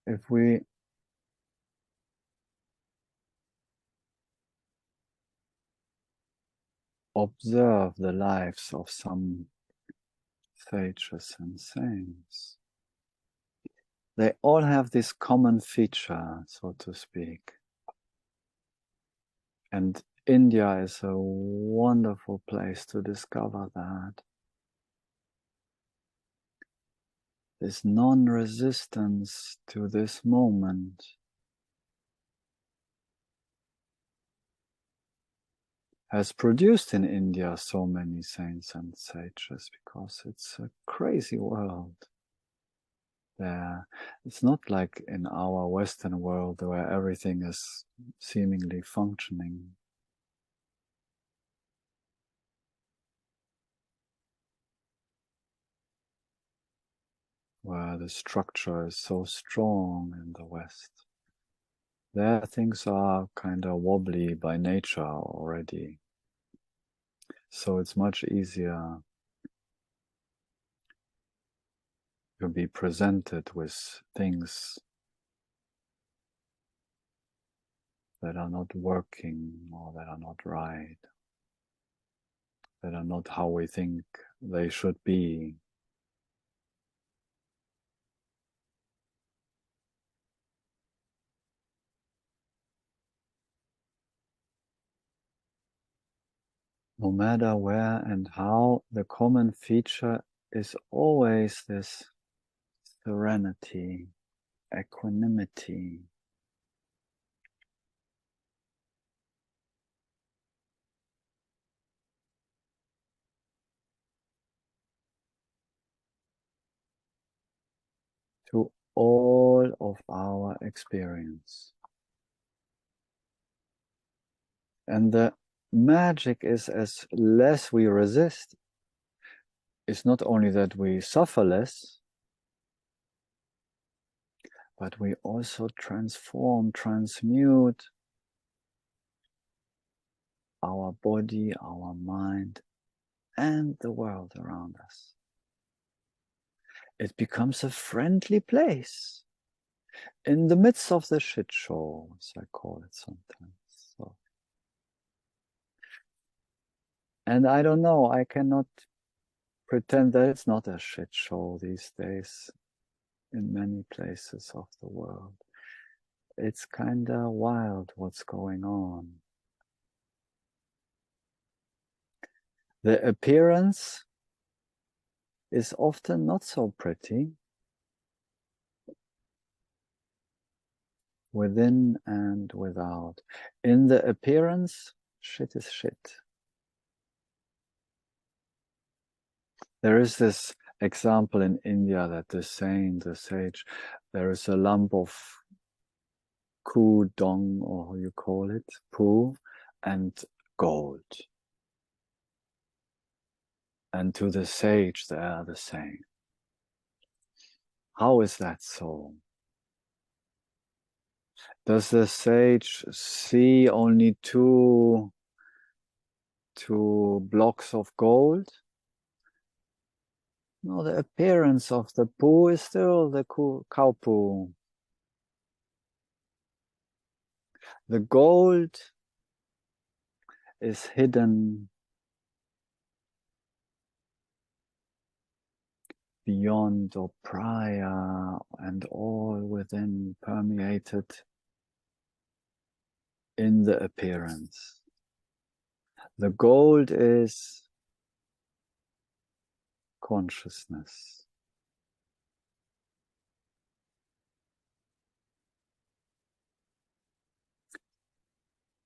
if we observe the lives of some sages and saints, they all have this common feature, so to speak. And India is a wonderful place to discover that. This non-resistance to this moment. Has produced in India so many saints and sages, because it's a crazy world there. It's not like in our Western world where everything is seemingly functioning. Where the structure is so strong in the West. There things are kind of wobbly by nature already. So it's much easier to be presented with things that are not working or that are not right, that are not how we think they should be. No matter where and how, the common feature is always this serenity, equanimity. To all of our experience. And the magic is, as less we resist, it's not only that we suffer less, but we also transform, transmute our body, our mind, and the world around us. It becomes a friendly place in the midst of the shit show, as I call it sometimes. So. And I don't know, I cannot pretend that it's not a shit show these days in many places of the world. It's kind of wild what's going on. The appearance is often not so pretty, within and without. In the appearance, shit is shit. There is this example in India that the saint, the sage, there is a lump of dung, or how you call it, poo, and gold. And to the sage, they are the same. How is that so? Does the sage see only two blocks of gold? No, the appearance of the poo is still the cow poo. The gold is hidden beyond or prior and all within, permeated in the appearance. The gold is consciousness.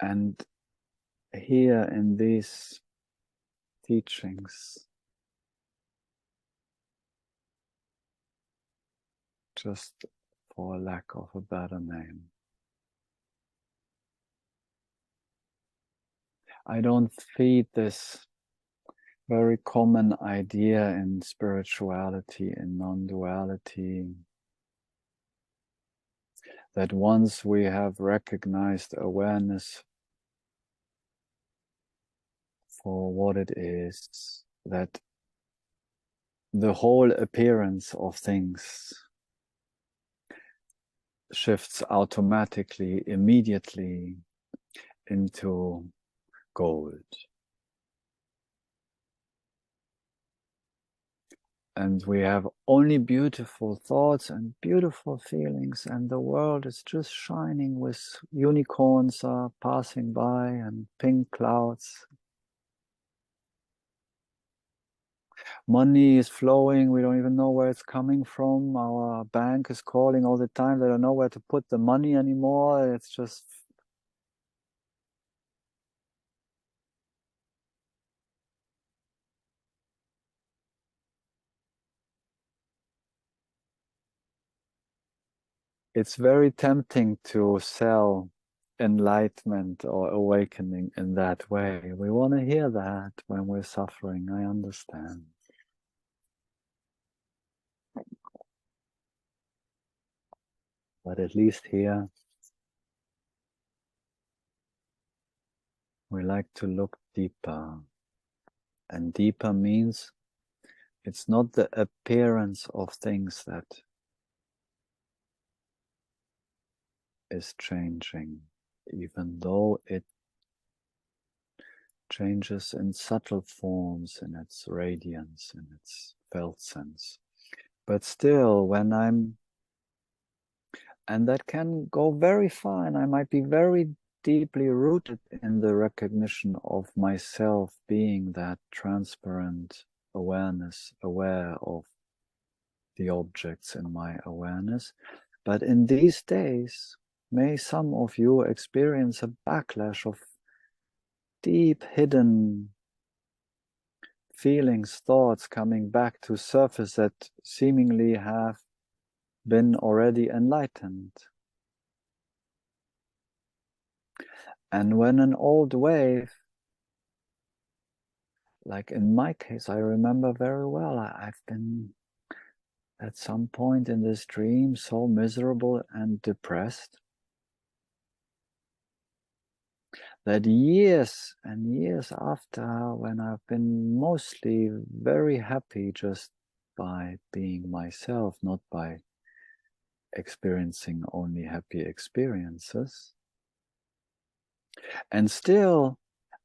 And here in these teachings, just for lack of a better name, I don't feed this very common idea in spirituality, in non-duality, that once we have recognized awareness for what it is, that the whole appearance of things shifts automatically, immediately into gold. And we have only beautiful thoughts and beautiful feelings, and the world is just shining with unicorns are passing by and pink clouds. Money is flowing, we don't even know where it's coming from. Our bank is calling all the time, they don't know where to put the money anymore. It's just it's very tempting to sell enlightenment or awakening in that way. We want to hear that when we're suffering, I understand. But at least here, we like to look deeper. And deeper means it's not the appearance of things that is changing, even though it changes in subtle forms, in its radiance, in its felt sense. But still, when and that can go very far, and I might be very deeply rooted in the recognition of myself being that transparent awareness, aware of the objects in my awareness. But in these days, may some of you experience a backlash of deep hidden feelings, thoughts coming back to surface that seemingly have been already enlightened. And when an old wave, like in my case, I remember very well, I've been at some point in this dream so miserable and depressed that years and years after, when I've been mostly very happy just by being myself, not by experiencing only happy experiences, and still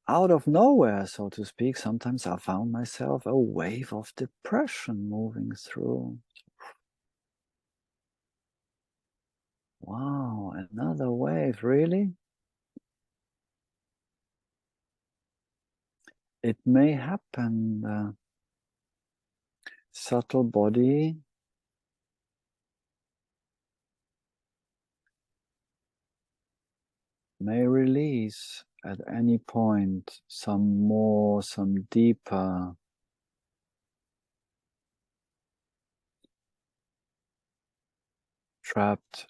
out of nowhere, so to speak, sometimes I found myself a wave of depression moving through. Wow, another wave, really? It may happen. The subtle body may release at any point some more, some deeper trapped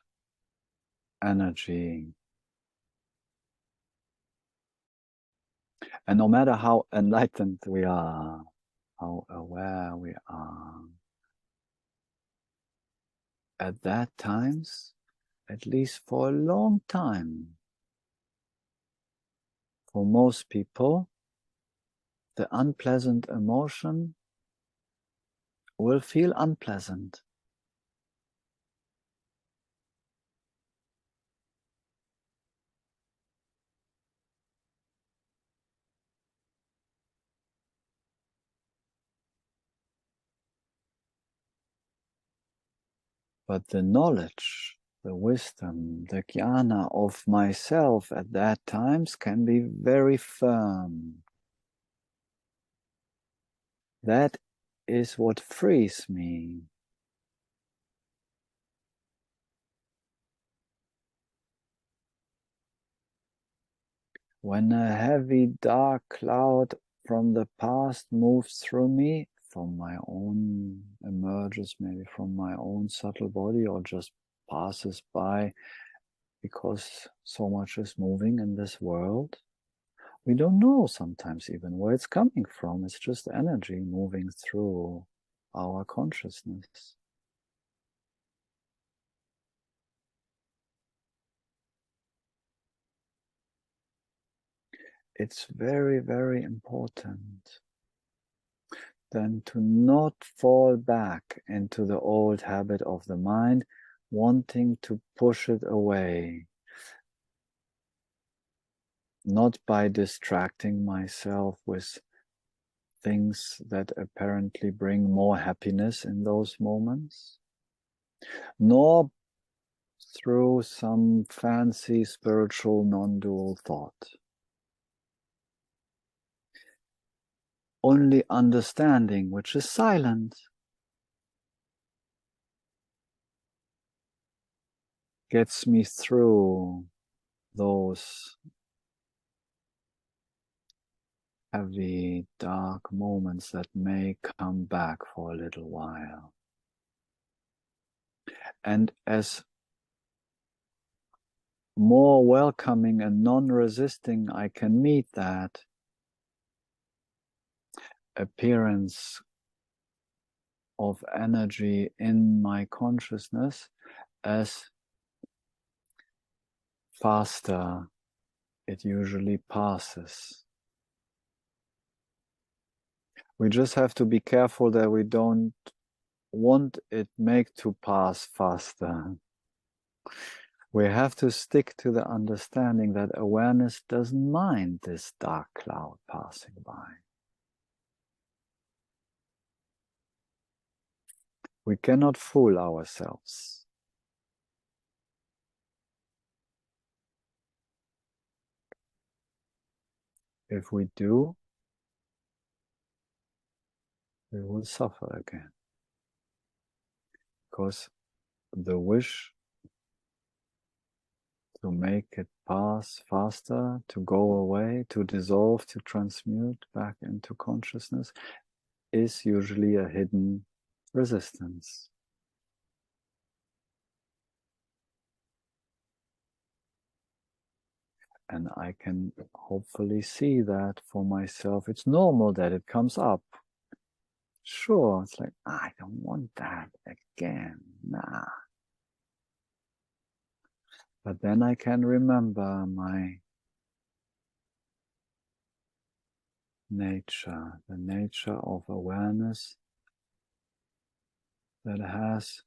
energy. And no matter how enlightened we are, how aware we are, at that times, at least for a long time, for most people, the unpleasant emotion will feel unpleasant. But the knowledge, the wisdom, the jnana of myself at that times can be very firm. That is what frees me. When a heavy dark cloud from the past moves through me, from my own, emerges maybe from my own subtle body, or just passes by because so much is moving in this world, we don't know sometimes even where it's coming from. It's just energy moving through our consciousness. It's very, very important then to not fall back into the old habit of the mind, wanting to push it away, not by distracting myself with things that apparently bring more happiness in those moments, nor through some fancy spiritual non-dual thought. Only understanding, which is silent, gets me through those heavy, dark moments that may come back for a little while. And as more welcoming and non-resisting I can meet that appearance of energy in my consciousness, as faster it usually passes. We just have to be careful that we don't want it to pass faster. We have to stick to the understanding that awareness doesn't mind this dark cloud passing by. We cannot fool ourselves. If we do, we will suffer again. Because the wish to make it pass faster, to go away, to dissolve, to transmute back into consciousness is usually a hidden resistance. And I can hopefully see that for myself. It's normal that it comes up. Sure, it's like, I don't want that again. Nah. But then I can remember my nature, the nature of awareness that has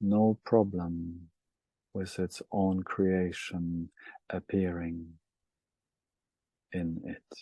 no problem with its own creation appearing in it.